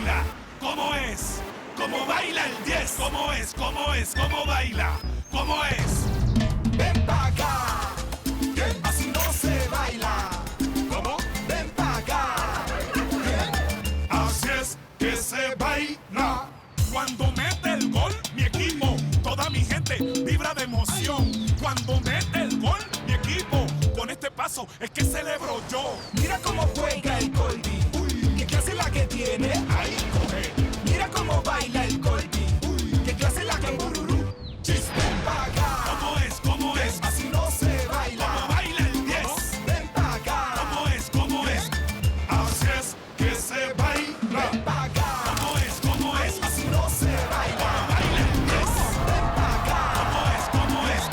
baila? ¿Cómo es? ¿Cómo baila el 10? ¿Cómo es? ¿Cómo es? ¿Cómo baila? ¿Cómo es? Ven pa' acá, que así no se baila. ¿Cómo? Ven pa' acá. Así es que se baila. Cuando mete el gol, mi equipo, toda mi gente vibra de emoción. Cuando mete el gol, mi equipo, con este paso es que celebro yo. Mira cómo juega el Colby. Uy, qué clase la que tiene. Ahí coge. Mira cómo baila el Colby. Uy, qué clase la que bururú. Chis. Ven pa' acá. ¿Cómo es? ¿Cómo es? Así no se baila. ¿Cómo baila el 10? Ven pa' acá. ¿Cómo es? ¿Cómo es? Así es que se baila. Ven pa' acá. ¿Cómo es? ¿Cómo es? Así no se baila. ¿Cómo baila el 10? Ven pa' acá. ¿Cómo es? ¿Cómo es?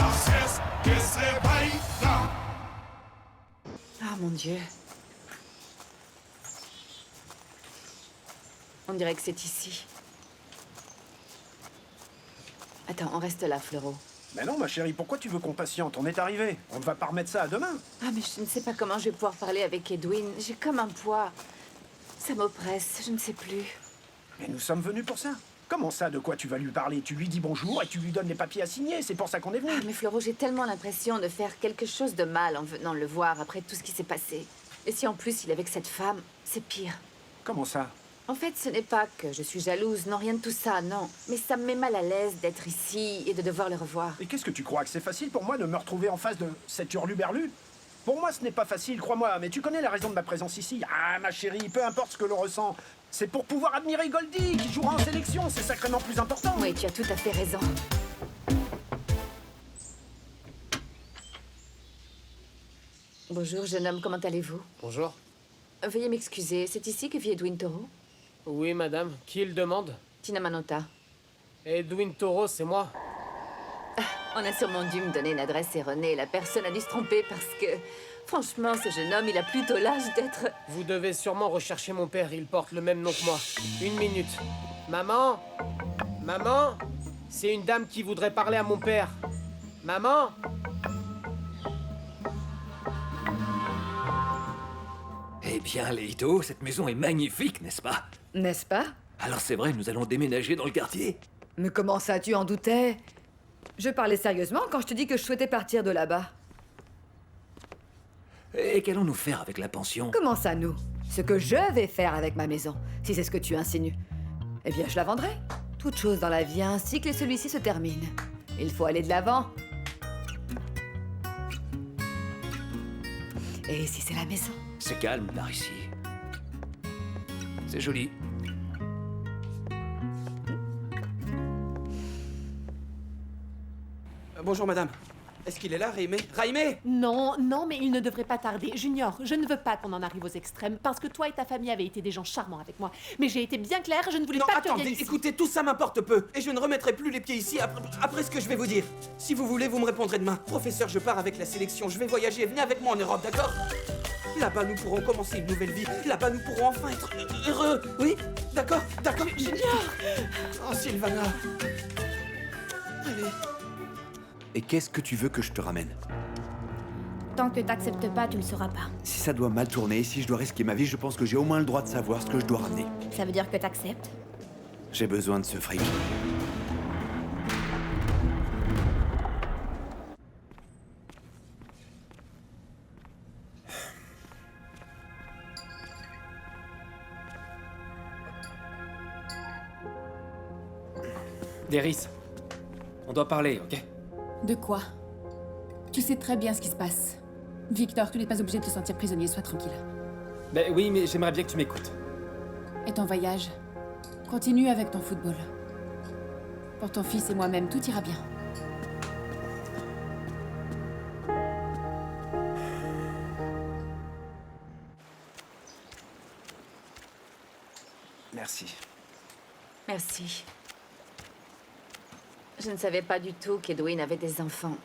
Así es que se baila. Ah, mon Dieu. On dirait que c'est ici. Attends, on reste là, Fleuro. Mais non, ma chérie, pourquoi tu veux qu'on patiente? On est arrivé. On ne va pas remettre ça à demain. Ah, mais je ne sais pas comment je vais pouvoir parler avec Edwin. J'ai comme un poids. Ça m'oppresse, je ne sais plus. Mais nous sommes venus pour ça. Comment ça, de quoi tu vas lui parler? Tu lui dis bonjour et tu lui donnes les papiers à signer. C'est pour ça qu'on est Ah, venu. mais Fleuro, j'ai tellement l'impression de faire quelque chose de mal en venant le voir après tout ce qui s'est passé. Et si en plus il est avec cette femme, c'est pire. Comment ça? En fait, ce n'est pas que je suis jalouse, non, rien de tout ça, non. Mais ça me met mal à l'aise d'être ici et de devoir le revoir. Et qu'est-ce que tu crois? Que c'est facile pour moi de me retrouver en face de cet hurluberlu? Pour moi, ce n'est pas facile, crois-moi. Mais tu connais la raison de ma présence ici. Ah, ma chérie, peu importe ce que l'on ressent. C'est pour pouvoir admirer Goldie, qui jouera en sélection. C'est sacrément plus important. Oui, tu as tout à fait raison. Bonjour, jeune homme, comment allez-vous? Bonjour. Veuillez m'excuser, c'est ici que vit Edwin Toro? Oui, madame. Qui le demande? Tina Manota. Edwin Toro, c'est moi. On a sûrement dû me donner une adresse erronée. La personne a dû se tromper parce que... Franchement, ce jeune homme, il a plutôt l'âge d'être... Vous devez sûrement rechercher mon père. Il porte le même nom que moi. Une minute. Maman? Maman? C'est une dame qui voudrait parler à mon père. Maman? Eh bien, Leito, cette maison est magnifique, n'est-ce pas? N'est-ce pas? Alors c'est vrai, nous allons déménager dans le quartier. Mais comment ça, tu en doutais? Je parlais sérieusement quand je te dis que je souhaitais partir de là-bas. Et qu'allons-nous faire avec la pension? Comment ça, nous? Ce que je vais faire avec ma maison, si c'est ce que tu insinues. Eh bien, je la vendrai. Toute chose dans la vie a un cycle et celui-ci se termine. Il faut aller de l'avant. Et ici, c'est la maison. C'est calme par ici. C'est joli. Bonjour madame. Est-ce qu'il est là, Raimé? Raimé! Non, non, mais il ne devrait pas tarder. Junior, je ne veux pas qu'on en arrive aux extrêmes, parce que toi et ta famille avaient été des gens charmants avec moi. Mais j'ai été bien claire, je ne voulais Non, pas que tu attendez, viennes ici. écoutez, tout ça m'importe peu. Et je ne remettrai plus les pieds ici après ce que je vais vous dire. Si vous voulez, vous me répondrez demain. Professeur, je pars avec la sélection, je vais voyager, venez avec moi en Europe, d'accord? Là-bas, nous pourrons commencer une nouvelle vie. Là-bas, nous pourrons enfin être heureux. Oui? D'accord? D'accord? Junior! Oh, Sylvana. Allez. Et qu'est-ce que tu veux que je te ramène? Tant que t'acceptes pas, tu le sauras pas. Si ça doit mal tourner, si je dois risquer ma vie, je pense que j'ai au moins le droit de savoir ce que je dois ramener. Ça veut dire que t'acceptes? J'ai besoin de ce fric. Deris, on doit parler, ok? De quoi? Tu sais très bien ce qui se passe. Victor, tu n'es pas obligé de te sentir prisonnier, sois tranquille. Ben oui, mais j'aimerais bien que tu m'écoutes. Et ton voyage? Continue avec ton football. Pour ton fils et moi-même, tout ira bien. Merci. Merci. Je ne savais pas du tout qu'Edwin avait des enfants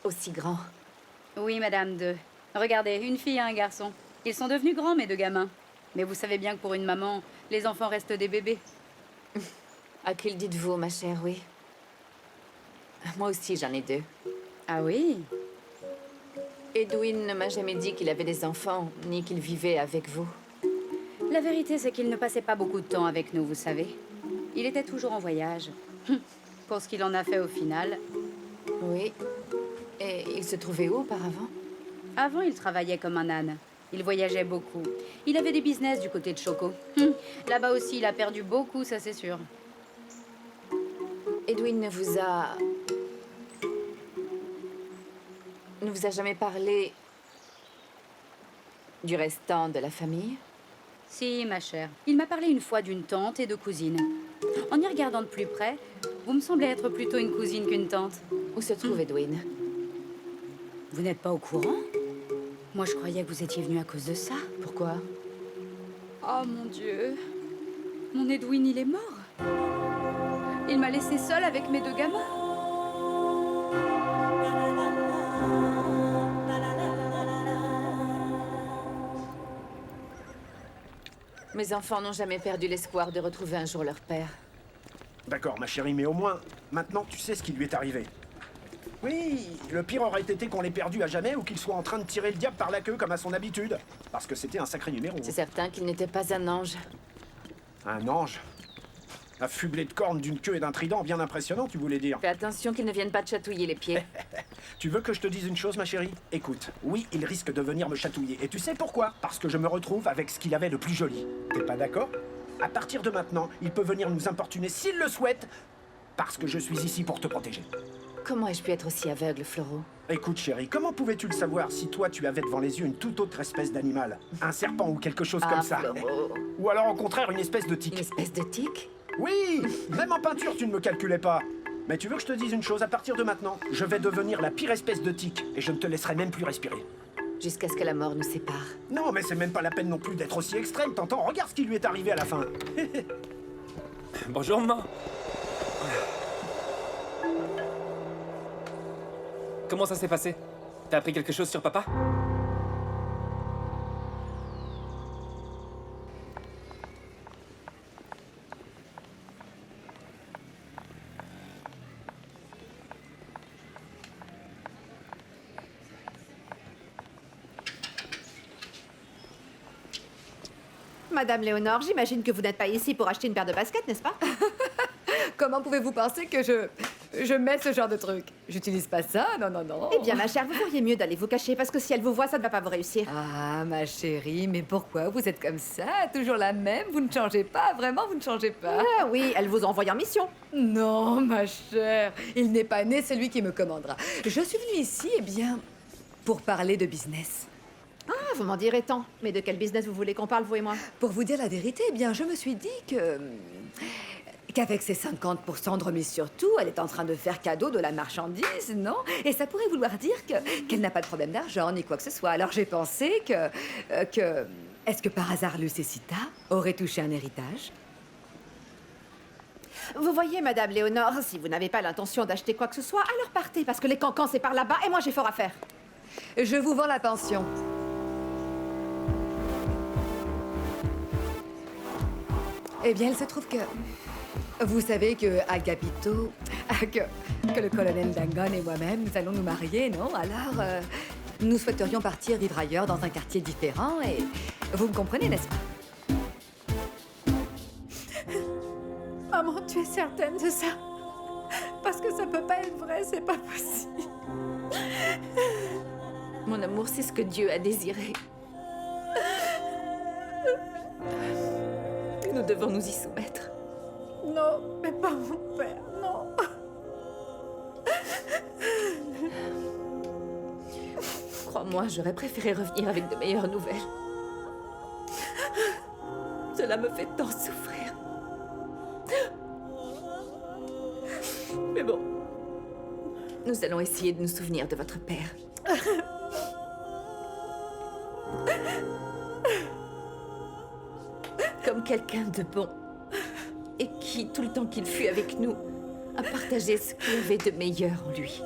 aussi grands. Oui, madame, deux. Regardez, une fille et un garçon. Ils sont devenus grands, mes deux gamins. Mais vous savez bien que pour une maman, les enfants restent des bébés. À qui le dites-vous, ma chère, oui. Moi aussi, j'en ai deux. Ah oui? Edwin ne m'a jamais dit qu'il avait des enfants, ni qu'il vivait avec vous. La vérité, c'est qu'il ne passait pas beaucoup de temps avec nous, vous savez. Il était toujours en voyage. Pour ce qu'il en a fait au final. Oui. Et il se trouvait où auparavant? Avant, il travaillait comme un âne. Il voyageait beaucoup. Il avait des business du côté de Choco. Là-bas aussi, il a perdu beaucoup, ça c'est sûr. Edwin ne vous a jamais parlé du restant de la famille? Si, ma chère. Il m'a parlé une fois d'une tante et de cousines. En y regardant de plus près, vous me semblez être plutôt une cousine qu'une tante. Où se trouve Edwin? Vous n'êtes pas au courant? Moi, je croyais que vous étiez venu à cause de ça. Pourquoi? Oh mon Dieu. Mon Edwin, il est mort. Il m'a laissé seule avec mes 2 gamins. Mes enfants n'ont jamais perdu l'espoir de retrouver un jour leur père. D'accord, ma chérie, mais au moins, maintenant, tu sais ce qui lui est arrivé. Oui, le pire aurait été qu'on l'ait perdu à jamais ou qu'il soit en train de tirer le diable par la queue comme à son habitude. Parce que c'était un sacré numéro. C'est certain qu'il n'était pas un ange. Un ange? Affublé de cornes, d'une queue et d'un trident bien impressionnant, tu voulais dire. Fais attention qu'il ne vienne pas te chatouiller les pieds. Tu veux que je te dise une chose, ma chérie? Écoute, oui, il risque de venir me chatouiller. Et tu sais pourquoi? Parce que je me retrouve avec ce qu'il avait le plus joli. T'es pas d'accord? À partir de maintenant, il peut venir nous importuner s'il le souhaite, parce que je suis ici pour te protéger. Comment ai-je pu être aussi aveugle, Floro? Écoute, chérie, comment pouvais-tu le savoir si toi, tu avais devant les yeux une toute autre espèce d'animal? Un serpent ou quelque chose comme ça? Floro. Ou alors, au contraire, une espèce de tic? Une espèce de tic? Oui! Même en peinture, tu ne me calculais pas. Mais tu veux que je te dise une chose? À partir de maintenant, je vais devenir la pire espèce de tic, et je ne te laisserai même plus respirer. Jusqu'à ce que la mort nous sépare. Non, mais c'est même pas la peine non plus d'être aussi extrême, t'entends? Regarde ce qui lui est arrivé à la fin. Bonjour, maman. Comment ça s'est passé? T'as appris quelque chose sur papa? Madame Léonore, j'imagine que vous n'êtes pas ici pour acheter une paire de baskets, n'est-ce pas? Comment pouvez-vous penser que je mets ce genre de truc? J'utilise pas ça, non, non, non. Eh bien, ma chère, vous feriez mieux d'aller vous cacher, parce que si elle vous voit, ça ne va pas vous réussir. Ah, ma chérie, mais pourquoi vous êtes comme ça? Toujours la même? Vous ne changez pas? Vraiment, vous ne changez pas? Ah oui, elle vous envoie en mission. Non, ma chère, il n'est pas né celui qui me commandera. Je suis venue ici, eh bien, pour parler de business. Ah, vous m'en direz tant. Mais de quel business vous voulez qu'on parle, vous et moi? Pour vous dire la vérité, eh bien, je me suis dit qu'avec ses 50% de remise sur tout, elle est en train de faire cadeau de la marchandise, non? Et ça pourrait vouloir dire qu'elle n'a pas de problème d'argent, ni quoi que ce soit. Alors j'ai pensé que... Est-ce que par hasard Lucecita aurait touché un héritage? Vous voyez, Madame Léonore, si vous n'avez pas l'intention d'acheter quoi que ce soit, alors partez, parce que les cancans, c'est par là-bas, et moi, j'ai fort à faire. Je vous vends la pension. Eh bien, il se trouve que... Vous savez que Agapito... que le colonel Dangon et moi-même, nous allons nous marier, non? Alors, nous souhaiterions partir vivre ailleurs, dans un quartier différent, et... Vous me comprenez, n'est-ce pas? Maman, tu es certaine de ça? Parce que ça peut pas être vrai, c'est pas possible. Mon amour, c'est ce que Dieu a désiré. Nous devons nous y soumettre. Non, mais pas mon père, non. Crois-moi, j'aurais préféré revenir avec de meilleures nouvelles. Cela me fait tant souffrir. Mais bon, nous allons essayer de nous souvenir de votre père. Comme quelqu'un de bon et qui, tout le temps qu'il fut avec nous, a partagé ce qu'il y avait de meilleur en lui.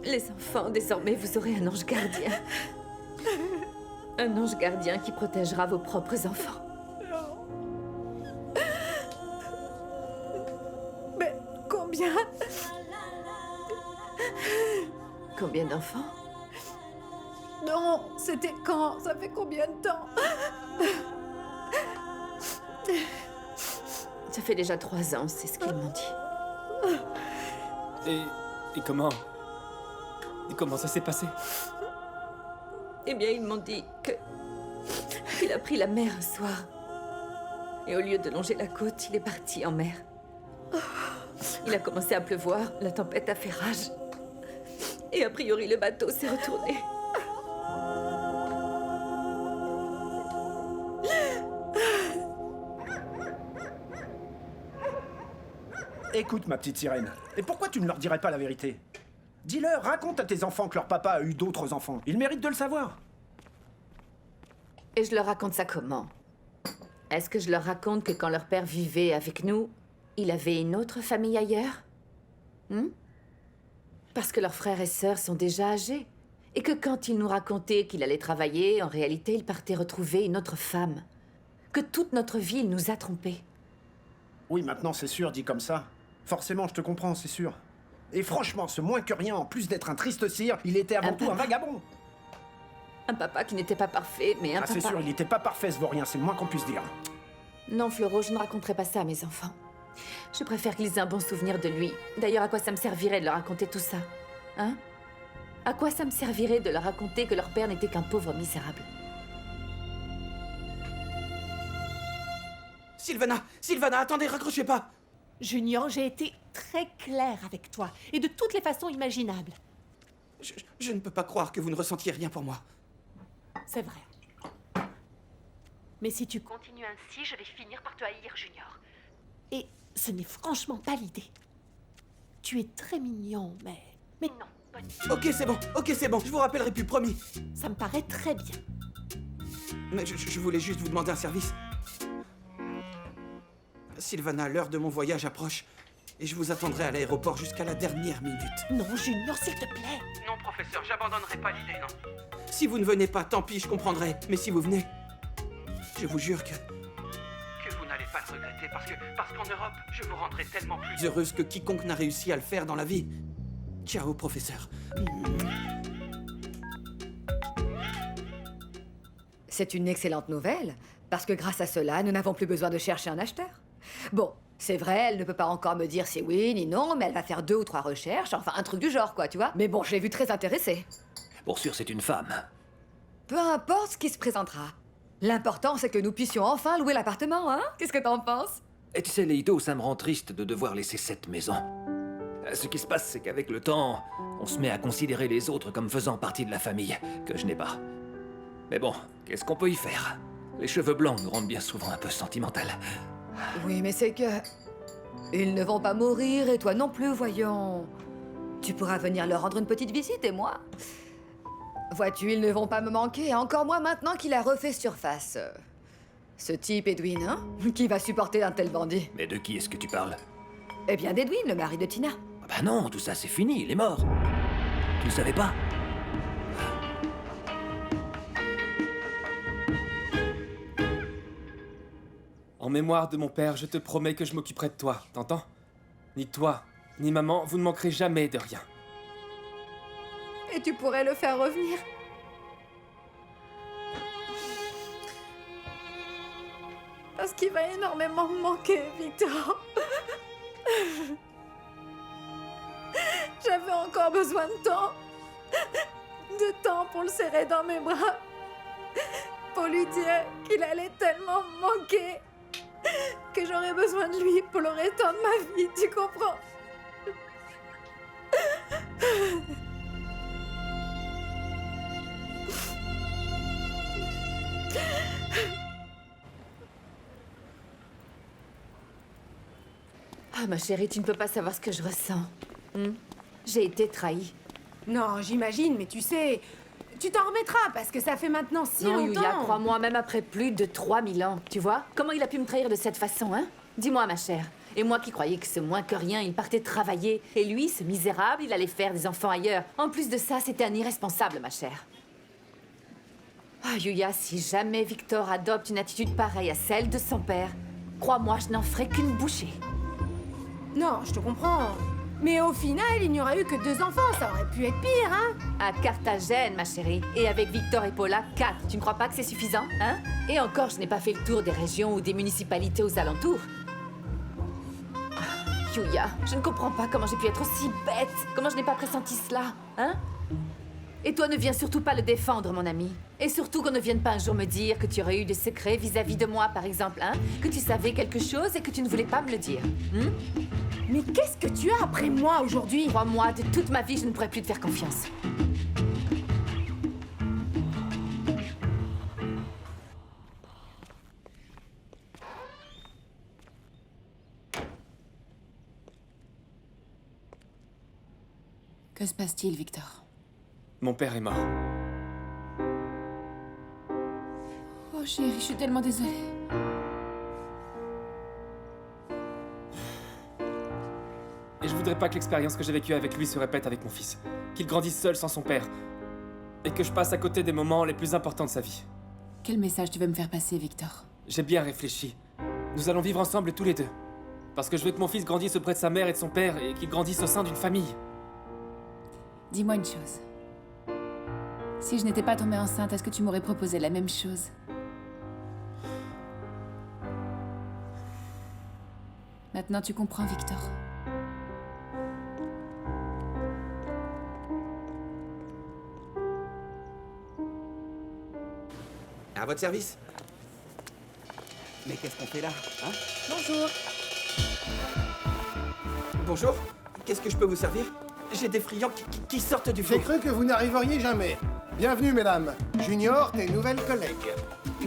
Les enfants, désormais, vous aurez un ange gardien. Un ange gardien qui protégera vos propres enfants. Mais combien? Combien d'enfants? Non, c'était quand? Ça fait combien de temps? Ça fait déjà 3 ans, c'est ce qu'ils m'ont dit. Et comment... Et comment ça s'est passé? Eh bien, ils m'ont dit qu'il a pris la mer un soir. Et au lieu de longer la côte, il est parti en mer. Il a commencé à pleuvoir, la tempête a fait rage. Et a priori, le bateau s'est retourné. Écoute, ma petite sirène, et pourquoi tu ne leur dirais pas la vérité? Dis-leur, raconte à tes enfants que leur papa a eu d'autres enfants. Ils méritent de le savoir. Et je leur raconte ça comment? Est-ce que je leur raconte que quand leur père vivait avec nous, il avait une autre famille ailleurs? Parce que leurs frères et sœurs sont déjà âgés. Et que quand il nous racontait qu'il allait travailler, en réalité, il partait retrouver une autre femme. Que toute notre vie, il nous a trompés. Oui, maintenant c'est sûr, dit comme ça. Forcément, je te comprends, c'est sûr. Et franchement, ce moins que rien, en plus d'être un triste cire, il était avant tout un vagabond. Un papa qui n'était pas parfait, mais un papa... c'est sûr, il n'était pas parfait, ce vaurien, c'est le moins qu'on puisse dire. Non, Floro, je ne raconterai pas ça à mes enfants. Je préfère qu'ils aient un bon souvenir de lui. D'ailleurs, à quoi ça me servirait de leur raconter tout ça? Hein? À quoi ça me servirait de leur raconter que leur père n'était qu'un pauvre misérable? Sylvana, attendez, raccrochez pas! Junior, j'ai été très claire avec toi, et de toutes les façons imaginables. Je ne peux pas croire que vous ne ressentiez rien pour moi. C'est vrai. Mais si tu continues ainsi, je vais finir par te haïr, Junior. Et ce n'est franchement pas l'idée. Tu es très mignon, mais non, bonne idée. Ok, c'est bon, je vous rappellerai plus, promis. Ça me paraît très bien. Mais je voulais juste vous demander un service. Sylvana, l'heure de mon voyage approche. Et je vous attendrai à l'aéroport jusqu'à la dernière minute. Non, Junior, s'il te plaît. Non, professeur, j'abandonnerai pas l'idée, non. Si vous ne venez pas, tant pis, je comprendrai. Mais si vous venez, je vous jure que vous n'allez pas le regretter parce qu'en Europe, je vous rendrai tellement plus heureuse que quiconque n'a réussi à le faire dans la vie. Ciao, professeur. C'est une excellente nouvelle, parce que grâce à cela, nous n'avons plus besoin de chercher un acheteur. Bon, c'est vrai, elle ne peut pas encore me dire si oui ni non, mais elle va faire 2 ou 3 recherches, enfin un truc du genre, quoi, tu vois. Mais bon, je l'ai vue très intéressée. Pour sûr, c'est une femme. Peu importe ce qui se présentera. L'important, c'est que nous puissions enfin louer l'appartement, hein? Qu'est-ce que t'en penses? Et tu sais, Leito, ça me rend triste de devoir laisser cette maison. Ce qui se passe, c'est qu'avec le temps, on se met à considérer les autres comme faisant partie de la famille, que je n'ai pas. Mais bon, qu'est-ce qu'on peut y faire? Les cheveux blancs nous rendent bien souvent un peu sentimental. Oui, mais c'est que... Ils ne vont pas mourir, et toi non plus, voyons. Tu pourras venir leur rendre une petite visite, et moi? Vois-tu, ils ne vont pas me manquer, encore moins maintenant qu'il a refait surface. Ce type, Edwin, hein? Qui va supporter un tel bandit? Mais de qui est-ce que tu parles? Eh bien, d'Edwin, le mari de Tina. Ah bah non, tout ça c'est fini, il est mort. Tu ne savais pas? En mémoire de mon père, je te promets que je m'occuperai de toi, t'entends? Ni toi, ni maman, vous ne manquerez jamais de rien. Et tu pourrais le faire revenir? Parce qu'il va énormément me manquer, Victor. J'avais encore besoin de temps. De temps pour le serrer dans mes bras. Pour lui dire qu'il allait tellement me manquer que j'aurais besoin de lui pour le restant de ma vie, tu comprends? Ah, ma chérie, tu ne peux pas savoir ce que je ressens. J'ai été trahie. Non, j'imagine, mais tu sais... Tu t'en remettras, parce que ça fait maintenant si non, longtemps. Yuya, crois-moi, même après plus de 3000 ans, tu vois? Comment il a pu me trahir de cette façon, hein? Dis-moi, ma chère. Et moi qui croyais que ce moins que rien, il partait travailler. Et lui, ce misérable, il allait faire des enfants ailleurs. En plus de ça, c'était un irresponsable, ma chère. Ah, Yuya, si jamais Victor adopte une attitude pareille à celle de son père, crois-moi, je n'en ferai qu'une bouchée. Non, je te comprends. Mais au final, il n'y aura eu que 2 enfants, ça aurait pu être pire, hein? À Carthagène, ma chérie. Et avec Victor et Paula, 4. Tu ne crois pas que c'est suffisant, hein? Et encore, je n'ai pas fait le tour des régions ou des municipalités aux alentours. Yuya, je ne comprends pas comment j'ai pu être aussi bête. Comment je n'ai pas pressenti cela, hein? Et toi, ne viens surtout pas le défendre, mon ami. Et surtout qu'on ne vienne pas un jour me dire que tu aurais eu des secrets vis-à-vis de moi, par exemple, hein? Que tu savais quelque chose et que tu ne voulais pas me le dire. Mais qu'est-ce que tu as après moi aujourd'hui? Crois-moi, de toute ma vie, je ne pourrais plus te faire confiance. Que se passe-t-il, Victor? Mon père est mort. Oh chérie, je suis tellement désolée. Et je voudrais pas que l'expérience que j'ai vécue avec lui se répète avec mon fils. Qu'il grandisse seul sans son père. Et que je passe à côté des moments les plus importants de sa vie. Quel message tu veux me faire passer, Victor? J'ai bien réfléchi. Nous allons vivre ensemble tous les deux. Parce que je veux que mon fils grandisse auprès de sa mère et de son père et qu'il grandisse au sein d'une famille. Dis-moi une chose. Si je n'étais pas tombée enceinte, est-ce que tu m'aurais proposé la même chose? Maintenant, tu comprends, Victor. À votre service. Mais qu'est-ce qu'on fait là, hein? Bonjour. Bonjour. Qu'est-ce que je peux vous servir? J'ai des friands qui sortent du J'ai four. cru que vous n'arriveriez jamais. Bienvenue, mesdames. Junior, tes nouvelles collègues.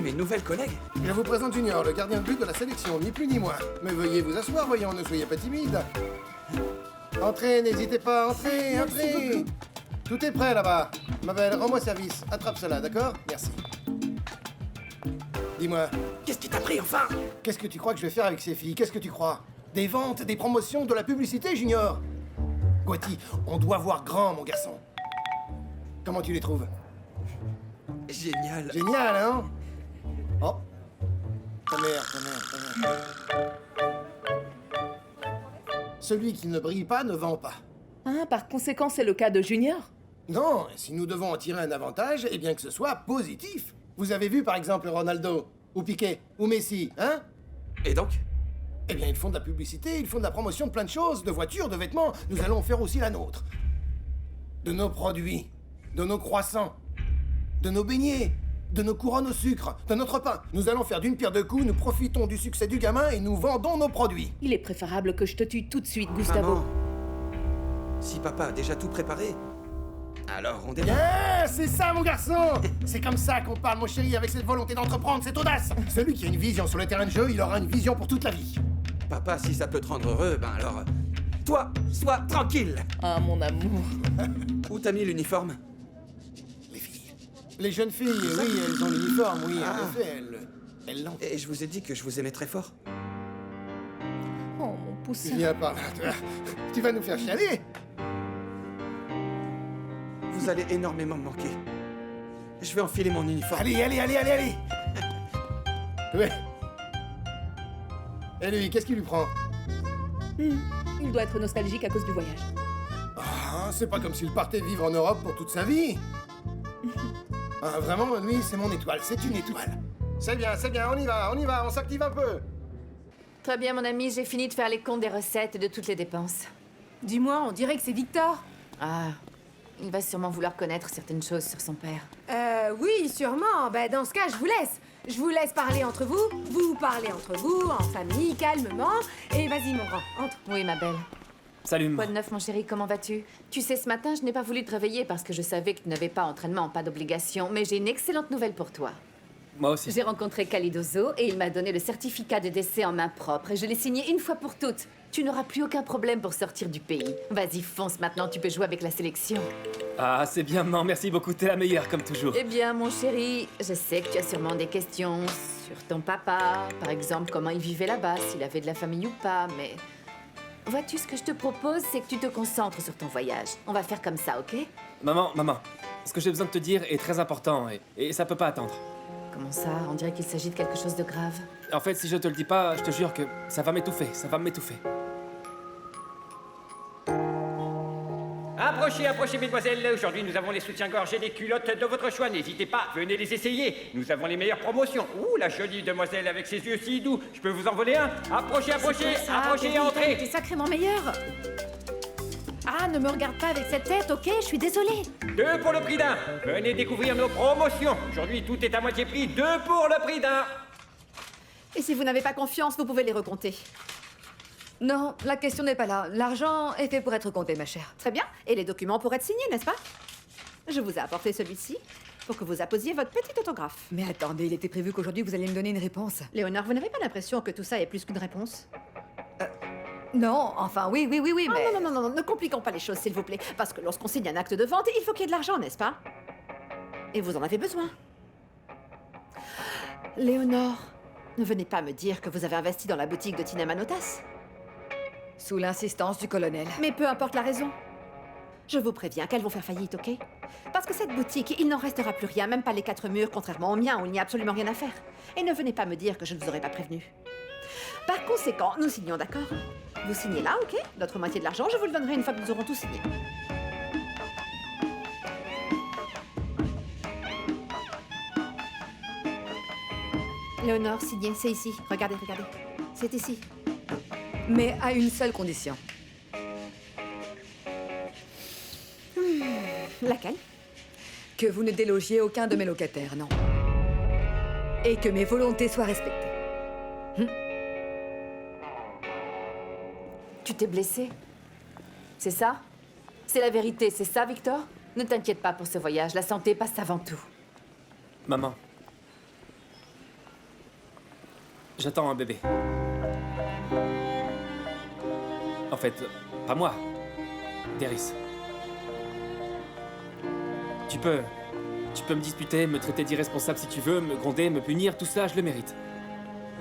Mes nouvelles collègues? Je vous présente Junior, le gardien de but de la sélection, ni plus ni moins. Mais veuillez vous asseoir, voyons, ne soyez pas timide. Entrez, n'hésitez pas, entrez, entrez. Tout est prêt là-bas. Ma belle, rends-moi service. Attrape cela, d'accord? Merci. Dis-moi. Qu'est-ce qui t'a pris, enfin? Qu'est-ce que tu crois que je vais faire avec ces filles? Qu'est-ce que tu crois? Des ventes, des promotions, de la publicité, Junior? Guati, on doit voir grand, mon garçon. Comment tu les trouves? Génial. Génial, hein? Oh. Ta mère. Celui qui ne brille pas ne vend pas. Ah, par conséquent, c'est le cas de Junior? Non, si nous devons en tirer un avantage, eh bien que ce soit positif. Vous avez vu par exemple Ronaldo, ou Piqué, ou Messi, hein? Et donc? Eh bien, ils font de la publicité, ils font de la promotion de plein de choses, de voitures, de vêtements. Nous allons faire aussi la nôtre. De nos produits, de nos croissants, de nos beignets, de nos couronnes au sucre, de notre pain. Nous allons faire d'une pierre deux coups, nous profitons du succès du gamin et nous vendons nos produits. Il est préférable que je te tue tout de suite, Gustavo. Maman, si papa a déjà tout préparé, alors on démarre. Yeah, c'est ça, mon garçon. C'est comme ça qu'on parle, mon chéri, avec cette volonté d'entreprendre, cette audace. Celui qui a une vision sur le terrain de jeu, il aura une vision pour toute la vie. Papa, si ça peut te rendre heureux, ben alors... Toi, sois tranquille. Ah, mon amour. Où t'as mis l'uniforme? Les jeunes filles, oui, elles ont l'uniforme, oui, en effet, elles l'ont. Et je vous ai dit que je vous aimais très fort. Oh, mon poussin. Viens par là, toi. Tu vas nous faire chialer. Vous allez énormément me manquer. Je vais enfiler mon uniforme. Allez. Ouais. Et lui, qu'est-ce qui lui prend? Il doit être nostalgique à cause du voyage. Ah, c'est pas comme s'il partait vivre en Europe pour toute sa vie. Ah, vraiment, lui, c'est mon étoile, c'est une étoile. C'est bien, on y va, on s'active un peu. Très bien, mon ami, j'ai fini de faire les comptes des recettes et de toutes les dépenses. Dis-moi, on dirait que c'est Victor. Ah, il va sûrement vouloir connaître certaines choses sur son père. Oui, sûrement. Ben, dans ce cas, je vous laisse. Je vous laisse parler entre vous. Vous parlez entre vous, en famille, calmement. Et vas-y, mon grand, entre. Oui, ma belle. Salut, Quoi de neuf, mon chéri, comment vas-tu? Tu sais, ce matin, je n'ai pas voulu te réveiller parce que je savais que tu n'avais pas entraînement, pas d'obligation. Mais j'ai une excellente nouvelle pour toi. Moi aussi. J'ai rencontré Calidoso et il m'a donné le certificat de décès en main propre. Et je l'ai signé une fois pour toutes. Tu n'auras plus aucun problème pour sortir du pays. Vas-y, fonce maintenant, tu peux jouer avec la sélection. Ah, c'est bien, non, merci beaucoup, t'es la meilleure, comme toujours. Eh bien, mon chéri, je sais que tu as sûrement des questions sur ton papa. Par exemple, comment il vivait là-bas, s'il avait de la famille ou pas, mais... Vois-tu, ce que je te propose, c'est que tu te concentres sur ton voyage. On va faire comme ça, ok? Maman, ce que j'ai besoin de te dire est très important et ça peut pas attendre. Comment ça? On dirait qu'il s'agit de quelque chose de grave. En fait, si je te le dis pas, je te jure que ça va m'étouffer, ça va m'étouffer. Approchez, approchez, mesdemoiselles. Aujourd'hui, nous avons les soutiens-gorge et les culottes de votre choix. N'hésitez pas, venez les essayer. Nous avons les meilleures promotions. Ouh, la jolie demoiselle avec ses yeux si doux. Je peux vous en voler un? Approchez, approchez, approchez et entrez. T'es sacrément meilleur. Ah, ne me regarde pas avec cette tête, ok? Je suis désolée. 2 pour le prix d'un. Venez découvrir nos promotions. Aujourd'hui, tout est à moitié prix. 2 pour le prix d'un. Et si vous n'avez pas confiance, vous pouvez les recompter. Non, la question n'est pas là. L'argent est fait pour être compté, ma chère. Très bien. Et les documents pour être signés, n'est-ce pas? Je vous ai apporté celui-ci pour que vous apposiez votre petit autographe. Mais attendez, il était prévu qu'aujourd'hui vous alliez me donner une réponse. Léonore, vous n'avez pas l'impression que tout ça est plus qu'une réponse? Non, enfin oui, mais... Non, ne compliquons pas les choses, s'il vous plaît. Parce que lorsqu'on signe un acte de vente, il faut qu'il y ait de l'argent, n'est-ce pas? Et vous en avez besoin. Léonore, ne venez pas me dire que vous avez investi dans la boutique de Tina Manotas. Sous l'insistance du colonel. Mais peu importe la raison. Je vous préviens qu'elles vont faire faillite, ok? Parce que cette boutique, il n'en restera plus rien, même pas les 4 murs, contrairement au mien, où il n'y a absolument rien à faire. Et ne venez pas me dire que je ne vous aurais pas prévenu. Par conséquent, nous signons, d'accord? Vous signez là, ok? L'autre moitié de l'argent, je vous le donnerai une fois que nous aurons tout signé. Léonore, signez, c'est ici. Regardez, regardez. C'est ici. Mais à une seule condition. Laquelle? Que vous ne délogiez aucun de mes locataires, non. Et que mes volontés soient respectées. Tu t'es blessé? C'est ça? C'est la vérité, c'est ça, Victor? Ne t'inquiète pas pour ce voyage, la santé passe avant tout. Maman. J'attends un bébé. En fait, pas moi. Deris. Tu peux me disputer, me traiter d'irresponsable si tu veux, me gronder, me punir, tout ça, je le mérite.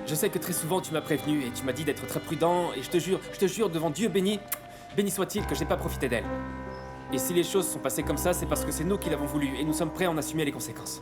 Je sais que très souvent tu m'as prévenu et tu m'as dit d'être très prudent et je te jure devant Dieu béni soit-il que j'ai pas profité d'elle. Et si les choses sont passées comme ça, c'est parce que c'est nous qui l'avons voulu et nous sommes prêts à en assumer les conséquences.